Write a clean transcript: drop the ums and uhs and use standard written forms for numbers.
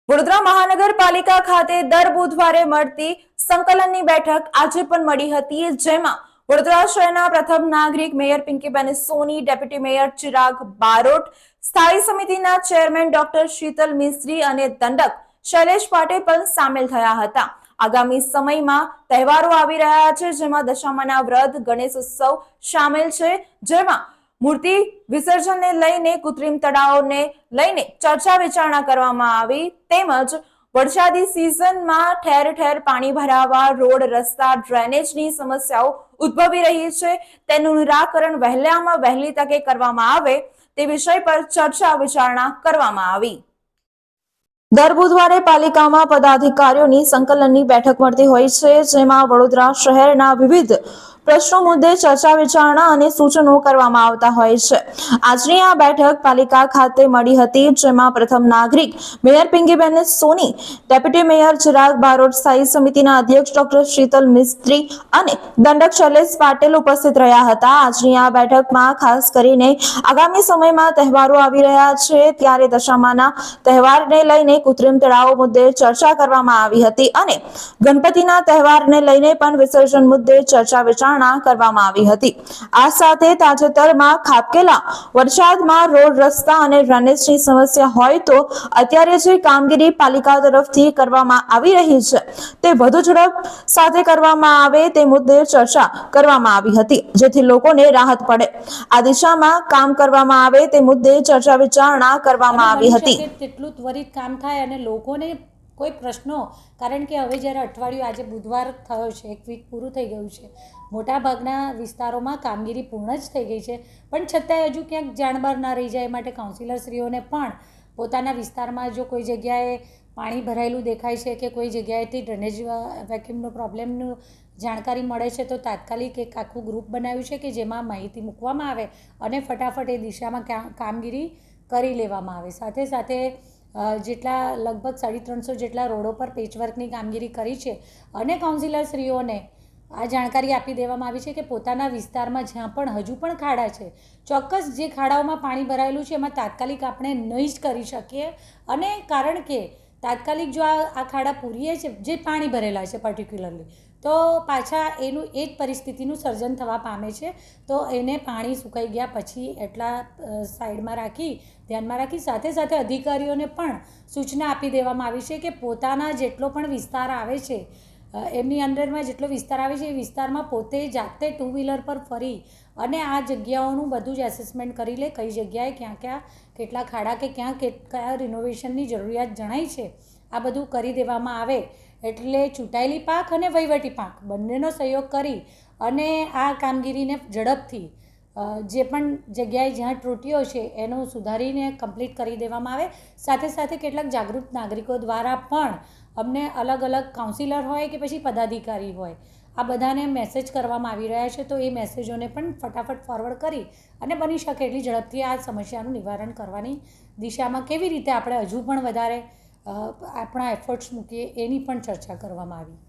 વડોદરા મહાનગરપાલિકા ખાતે દર બુધવારે મળતી સંકલનની બેઠક આજે પણ મળી હતી, જેમાં વડોદરા શહેરના પ્રથમ નાગરિક મેયર પિંકીબેન સોની, ડેપ્યુટી મેયર ચિરાગ બારોટ, સ્થાયી સમિતિના ચેરમેન ડોક્ટર શીતલ મિસ્ત્રી અને દંડક શૈલેષ પાટીલ પણ સામેલ થયા હતા। આગામી સમયમાં તહેવારો આવી રહ્યા છે, જેમાં દશામાના વ્રત, ગણેશ ઉત્સવ સામેલ છે, જેમાં મૂર્તિ વિસર્જનને લઈને કૃત્રિમ તળાવોને લઈને ચર્ચા વિચારણા કરવામાં આવી, તેમજ વરસાદી સિઝનમાં ઠેર ઠેર પાણી ભરાવા, રોડ, રસ્તા, ડ્રેનેજની સમસ્યાઓ ઉદ્ભવી રહી છે, તેનું નિરાકરણ વહેલામાં વહેલી તકે કરવામાં આવે તે વિષય પર ચર્ચા વિચારણા કરવામાં આવી। દર બુધવારે પાલિકામાં પદાધિકારીઓની સંકલનની બેઠક મળતી હોય છે, જેમાં વડોદરા શહેરના વિવિધ પ્રશ્નો મુદ્દે ચર્ચા વિચારણા અને સૂચનો કરવામાં આવતા હોય છે। આજની આ બેઠક પાલિકા ખાતે મળી હતી, જેમાં પ્રથમ નાગરિક મેયર પિંકીબેન સોની, ડેપ્યુટી મેયર ચિરાગ બારોટ, સ્થાયી સમિતિના અધ્યક્ષ ડોક્ટર શીતલ મિસ્ત્રી અને દંડક શૈલેષ પાટીલ ઉપસ્થિત રહ્યા હતા। આજની આ બેઠકમાં ખાસ કરીને આગામી સમયમાં તહેવારો આવી રહ્યા છે, ત્યારે દશામાના તહેવારને લઈને કૃત્રિમ તળાવો મુદ્દે ચર્ચા કરવામાં આવી હતી અને ગણપતિના તહેવારને લઈને પણ વિસર્જન મુદ્દે ચર્ચા વિચારણા કરવામાં આવી હતી। આ સાથે તાજેતરમાં ખાબકેલા વરસાદમાં રોડ, રસ્તા અને ડ્રેનેજની સમસ્યા હોય તો અત્યારે જે કામગીરી પાલિકા તરફથી કરવામાં આવી રહી છે તે વધુ ઝડપ સાથે કરવામાં આવે તે મુદ્દે ચર્ચા કરવામાં આવી હતી, જેથી લોકોને રાહત પડે। આ દિશામાં કામ કરવામાં આવે તે મુદ્દે ચર્ચા વિચારણા કરવામાં આવી હતી। તેટલું ત્વરિત કામ થાય અને લોકોને કોઈ પ્રશ્નો, કારણ કે હવે જ્યારે અઠવાડિયું, આજે બુધવાર થયો છે, એક વીક પૂરું થઈ ગયું છે, મોટાભાગના વિસ્તારોમાં કામગીરી પૂર્ણ જ થઈ ગઈ છે, પણ છતાંય હજુ ક્યાંક જાણબાર ના રહી જાય, માટે કાઉન્સિલરશ્રીઓને પણ પોતાના વિસ્તારમાં જો કોઈ જગ્યાએ પાણી ભરાયેલું દેખાય છે કે કોઈ જગ્યાએથી ડ્રેનેજ વેક્યુમનો પ્રોબ્લેમનું જાણકારી મળે છે, તો તાત્કાલિક એક આખું ગ્રુપ બનાવ્યું છે કે જેમાં માહિતી મૂકવામાં આવે અને ફટાફટ એ દિશામાં કામગીરી કરી લેવામાં આવે। સાથે સાથે જેટલા લગભગ 350 જેટલા રોડો પર પેચવર્કની કામગીરી કરી છે અને કાઉન્સિલરશ્રીઓને આ જાણકારી આપી દેવામાં આવી છે કે પોતાના વિસ્તારમાં જ્યાં પણ હજુ પણ ખાડા છે, ચોક્કસ જે ખાડાઓમાં પાણી ભરાયેલું છે એમાં તાત્કાલિક આપણે નહીં જ કરી શકીએ, અને કારણ કે તાત્કાલિક જો આ ખાડા પૂરીએ છે, જે પાણી ભરેલા છે પર્ટિક્યુલરલી, તો પાછા એનું એ જ પરિસ્થિતિનું સર્જન થવા પામે છે, તો એને પાણી સુકાઈ ગયા પછી એટલા સાઈડમાં રાખી, ધ્યાનમાં રાખી, સાથે સાથે અધિકારીઓને પણ સૂચના આપી દેવામાં આવી છે કે પોતાના જેટલો પણ વિસ્તાર આવે છે, એમની અંડરમાં જેટલો વિસ્તાર આવે છે એ વિસ્તારમાં પોતે જાતે 2 વ્હીલર પર ફરી અને આ જગ્યાઓનું બધું જ એસેસમેન્ટ કરી લે, કઈ જગ્યાએ ક્યાં કેટલા ખાડા કે કયા રિનોવેશનની જરૂરિયાત જણાય છે, આ બધું કરી દેવામાં આવે, એટલે ચૂંટાયેલી પાંખ અને વહીવટી પાંખ બંનેનો સહયોગ કરી અને આ કામગીરીને ઝડપથી જે પણ જગ્યાએ જ્યાં ત્રુટીઓ છે એનું સુધારીને કમ્પ્લીટ કરી દેવામાં આવે। સાથે સાથે કેટલાક જાગૃત નાગરિકો દ્વારા પણ અમને અલગ અલગ કાઉન્સિલર હોય કે પછી પદાધિકારી હોય, આ બધાને મેસેજ કરવામાં આવી રહ્યા છે, તો એ મેસેજોને પણ ફટાફટ ફોરવર્ડ કરી અને બની શકે એટલી ઝડપથી આ સમસ્યાનું નિવારણ કરવાની દિશામાં કેવી રીતે આપણે હજુ પણ વધારે આપણા એફર્ટ્સ મૂકીએ એની પણ ચર્ચા કરવામાં આવી।